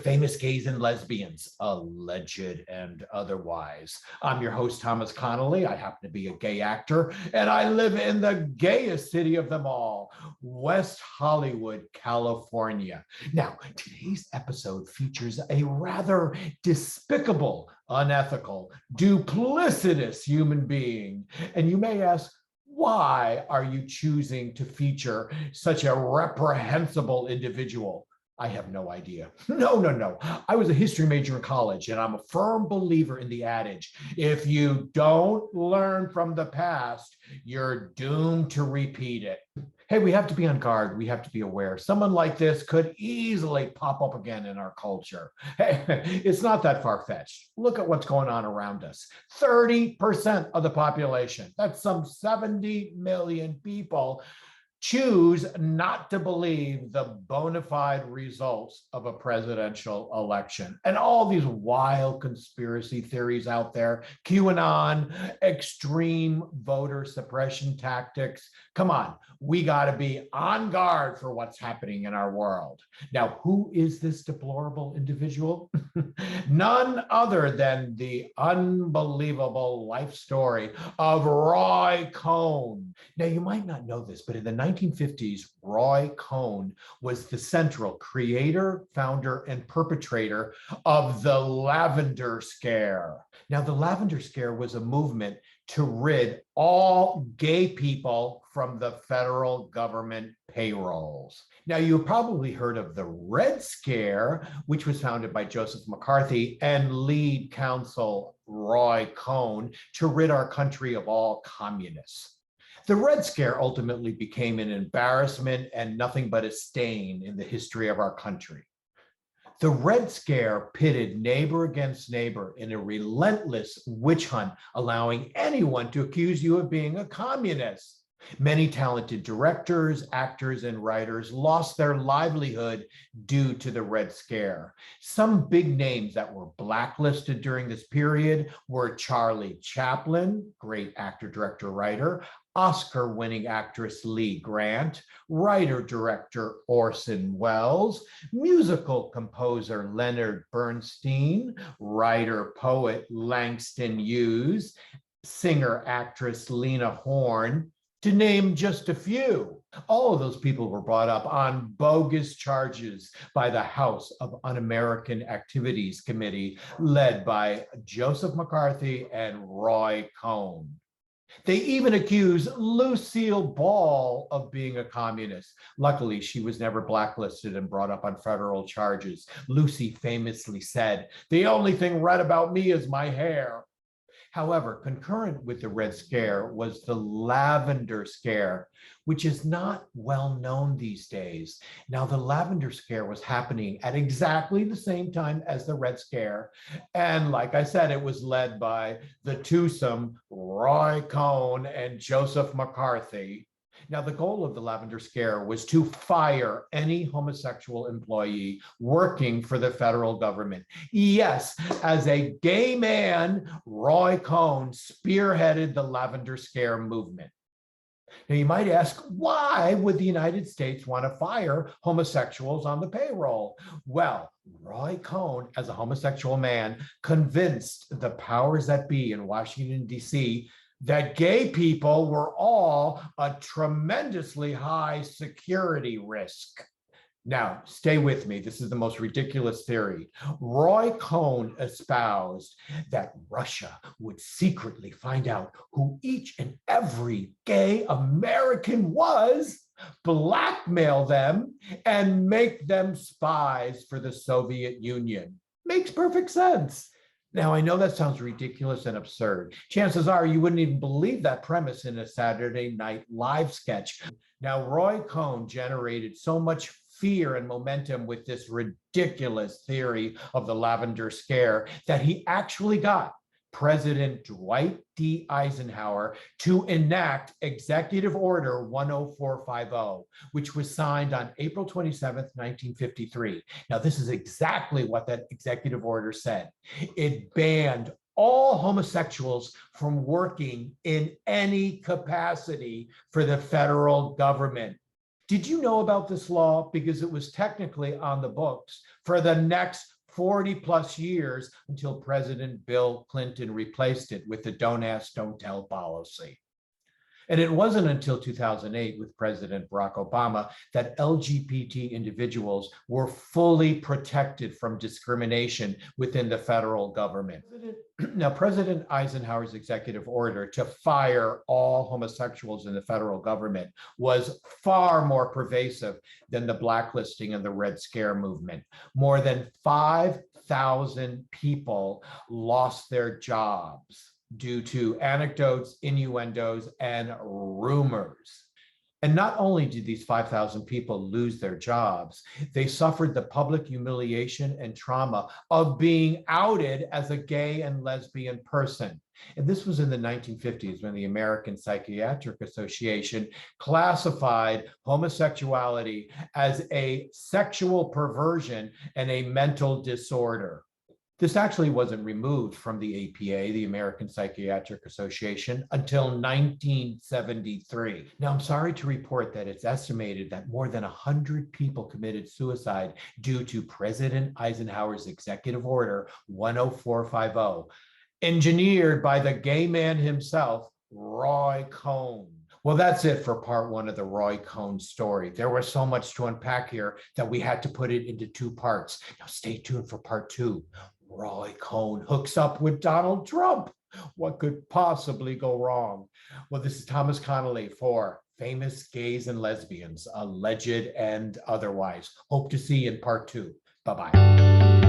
famous gays and lesbians, alleged and otherwise. I'm your host, Thomas Connolly. I happen to be a gay actor, and I live in the gayest city of them all, West Hollywood, California. Now, today's episode features a rather despicable, unethical, duplicitous human being. And you may ask, why are you choosing to feature such a reprehensible individual? I have no idea. No. I was a history major in college, and I'm a firm believer in the adage, if you don't learn from the past, you're doomed to repeat it. Hey, we have to be on guard. We have to be aware. Someone like this could easily pop up again in our culture. Hey, it's not that far-fetched. Look at what's going on around us. 30% of the population, that's some 70 million people, choose not to believe the bona fide results of a presidential election. And all these wild conspiracy theories out there, QAnon, extreme voter suppression tactics. Come on, we got to be on guard for what's happening in our world. Now, who is this deplorable individual? None other than the unbelievable life story of Roy Cohn. Now, you might not know this, but in the 1950s, Roy Cohn was the central creator, founder, and perpetrator of the Lavender Scare. Now, the Lavender Scare was a movement to rid all gay people from the federal government payrolls. Now, you've probably heard of the Red Scare, which was founded by Joseph McCarthy and lead counsel Roy Cohn to rid our country of all communists. The Red Scare ultimately became an embarrassment and nothing but a stain in the history of our country. The Red Scare pitted neighbor against neighbor in a relentless witch hunt, allowing anyone to accuse you of being a communist. Many talented directors, actors, and writers lost their livelihood due to the Red Scare. Some big names that were blacklisted during this period were Charlie Chaplin, great actor, director, writer, Oscar-winning actress Lee Grant, writer-director Orson Welles, musical composer Leonard Bernstein, writer-poet Langston Hughes, singer-actress Lena Horne, to name just a few. All of those people were brought up on bogus charges by the House of Un-American Activities Committee, led by Joseph McCarthy and Roy Cohn. They even accused Lucille Ball of being a communist. Luckily, she was never blacklisted and brought up on federal charges. Lucy famously said, "The only thing red about me is my hair." However, concurrent with the Red Scare was the Lavender Scare, which is not well known these days. Now, the Lavender Scare was happening at exactly the same time as the Red Scare. And like I said, it was led by the twosome Roy Cohn and Joseph McCarthy. Now, the goal of the Lavender Scare was to fire any homosexual employee working for the federal government. Yes, as a gay man, Roy Cohn spearheaded the Lavender Scare movement. Now, you might ask, why would the United States want to fire homosexuals on the payroll? Well, Roy Cohn, as a homosexual man, convinced the powers that be in Washington, D.C., that gay people were all a tremendously high security risk. Now, stay with me. This is the most ridiculous theory. Roy Cohn espoused that Russia would secretly find out who each and every gay American was, blackmail them, and make them spies for the Soviet Union. Makes perfect sense. Now, I know that sounds ridiculous and absurd. Chances are you wouldn't even believe that premise in a Saturday Night Live sketch. Now, Roy Cohn generated so much fear and momentum with this ridiculous theory of the Lavender Scare that he actually got President Dwight D. Eisenhower to enact Executive Order 10450, which was signed on April 27th, 1953. Now, this is exactly what that executive order said. It banned all homosexuals from working in any capacity for the federal government. Did you know about this law? Because it was technically on the books for the next 40 plus years until President Bill Clinton replaced it with the don't ask, don't tell policy. And it wasn't until 2008 with President Barack Obama that LGBT individuals were fully protected from discrimination within the federal government. Now, President Eisenhower's executive order to fire all homosexuals in the federal government was far more pervasive than the blacklisting and the Red Scare movement. More than 5,000 people lost their jobs due to anecdotes, innuendos, and rumors. And not only did these 5,000 people lose their jobs, they suffered the public humiliation and trauma of being outed as a gay and lesbian person. And this was in the 1950s when the American Psychiatric Association classified homosexuality as a sexual perversion and a mental disorder. This actually wasn't removed from the APA, the American Psychiatric Association, until 1973. Now, I'm sorry to report that it's estimated that more than 100 people committed suicide due to President Eisenhower's Executive Order 10450, engineered by the gay man himself, Roy Cohn. Well, that's it for part one of the Roy Cohn story. There was so much to unpack here that we had to put it into two parts. Now, stay tuned for part two. Roy Cohn hooks up with Donald Trump. What could possibly go wrong? Well, this is Thomas Connolly for Famous Gays and Lesbians, Alleged and Otherwise. Hope to see you in part two. Bye-bye.